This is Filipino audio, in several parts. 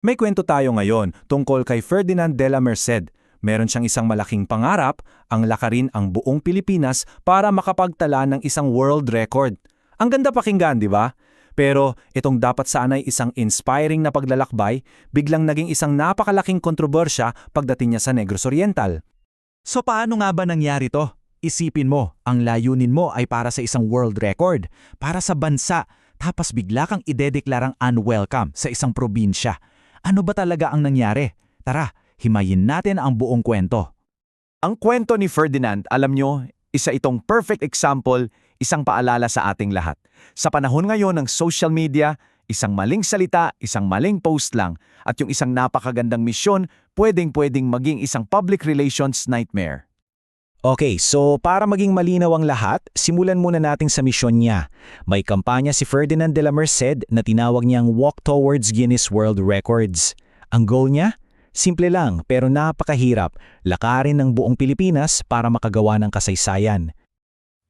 May kwento tayo ngayon tungkol kay Ferdinand de la Merced. Meron siyang isang malaking pangarap, ang lakarin ang buong Pilipinas para makapagtala ng isang world record. Ang ganda pakinggan, di ba? Pero itong dapat sana'y isang inspiring na paglalakbay, biglang naging isang napakalaking kontrobersya pagdating niya sa Negros Oriental. So paano nga ba nangyari to? Isipin mo, ang layunin mo ay para sa isang world record, para sa bansa, tapos bigla kang idedeklarang unwelcome sa isang probinsya. Ano ba talaga ang nangyari? Tara, himayin natin ang buong kwento. Ang kwento ni Ferdinand, alam nyo, isa itong perfect example, isang paalala sa ating lahat. Sa panahon ngayon ng social media, isang maling salita, isang maling post lang, at yung isang napakagandang misyon, pwedeng-pwedeng maging isang public relations nightmare. Okay, so para maging malinaw ang lahat, simulan muna natin sa misyon niya. May kampanya si Ferdinand de la Merced na tinawag niyang Walk Towards Guinness World Records. Ang goal niya? Simple lang pero napakahirap, lakarin ng buong Pilipinas para makagawa ng kasaysayan.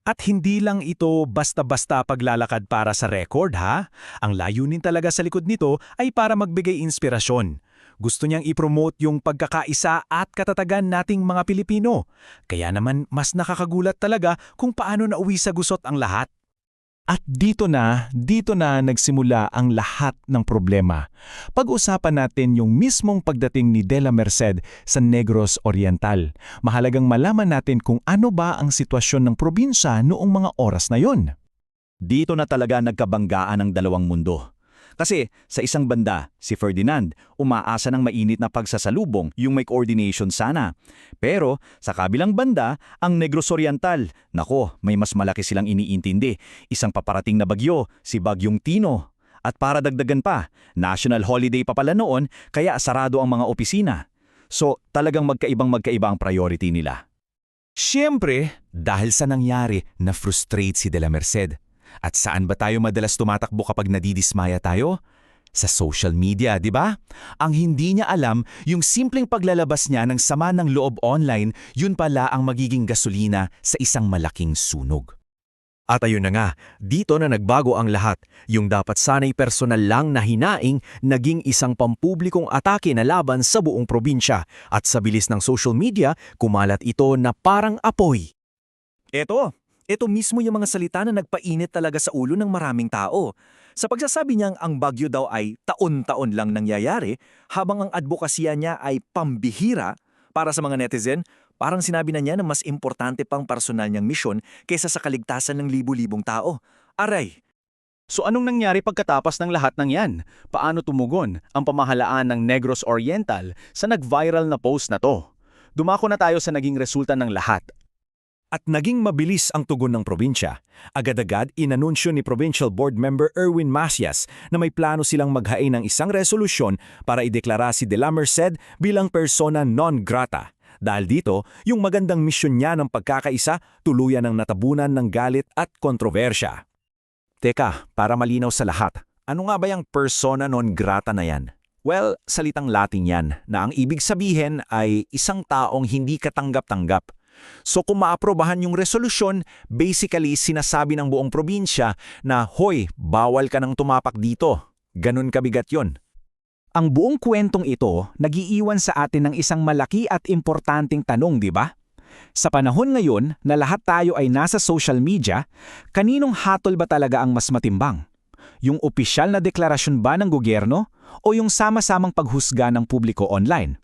At hindi lang ito basta-basta paglalakad para sa record ha. Ang layunin talaga sa likod nito ay para magbigay inspirasyon. Gusto niyang ipromote yung pagkakaisa at katatagan nating mga Pilipino. Kaya naman mas nakakagulat talaga kung paano nauwi sa gusot ang lahat. At dito na nagsimula ang lahat ng problema. Pag-usapan natin yung mismong pagdating ni de la Merced sa Negros Oriental. Mahalagang malaman natin kung ano ba ang sitwasyon ng probinsya noong mga oras na yon. Dito na talaga nagkabanggaan ang dalawang mundo. Kasi sa isang banda, si Ferdinand, umaasa ng mainit na pagsasalubong, yung may coordination sana. Pero sa kabilang banda, ang Negros Oriental, nako, may mas malaki silang iniintindi. Isang paparating na bagyo, si Bagyong Tino. At para dagdagan pa, national holiday pa pala noon, kaya sarado ang mga opisina. So talagang magkaiba ang priority nila. Siyempre, dahil sa nangyari, na-frustrate si de la Merced. At saan ba tayo madalas tumatakbo kapag nadidismaya tayo? Sa social media, di ba? Ang hindi niya alam, yung simpleng paglalabas niya ng sama ng loob online, yun pala ang magiging gasolina sa isang malaking sunog. At ayun na nga, dito na nagbago ang lahat. Yung dapat sana'y personal lang na hinaing, naging isang pampublikong atake na laban sa buong probinsya. At sa bilis ng social media, kumalat ito na parang apoy. Ito mismo yung mga salita na nagpainit talaga sa ulo ng maraming tao. Sa pagsasabi niyang ang bagyo daw ay taon-taon lang nangyayari, habang ang advokasya niya ay pambihira, para sa mga netizen, parang sinabi na niya na mas importante pang personal niyang misyon kaysa sa kaligtasan ng libu-libong tao. Aray! So anong nangyari pagkatapos ng lahat ng yan? Paano tumugon ang pamahalaan ng Negros Oriental sa nag-viral na post na to? Dumako na tayo sa naging resulta ng lahat. At naging mabilis ang tugon ng probinsya. Agad-agad inanunsyo ni Provincial Board Member Erwin Macias na may plano silang maghain ng isang resolusyon para ideklara si de la Merced bilang persona non grata. Dahil dito, yung magandang misyon niya ng pagkakaisa tuluyan ng natabunan ng galit at kontrobersya. Teka, para malinaw sa lahat, ano nga ba yung persona non grata na yan? Well, salitang Latin yan, na ang ibig sabihin ay isang taong hindi katanggap-tanggap. So kung maaprobahan yung resolusyon, basically sinasabi ng buong probinsya na, hoy, bawal ka nang tumapak dito. Ganun kabigat yon. Ang buong kwentong ito, nagiiwan sa atin ng isang malaki at importanteng tanong, di ba? Sa panahon ngayon na lahat tayo ay nasa social media, kaninong hatol ba talaga ang mas matimbang? Yung opisyal na deklarasyon ba ng gobyerno o yung sama-samang paghusga ng publiko online?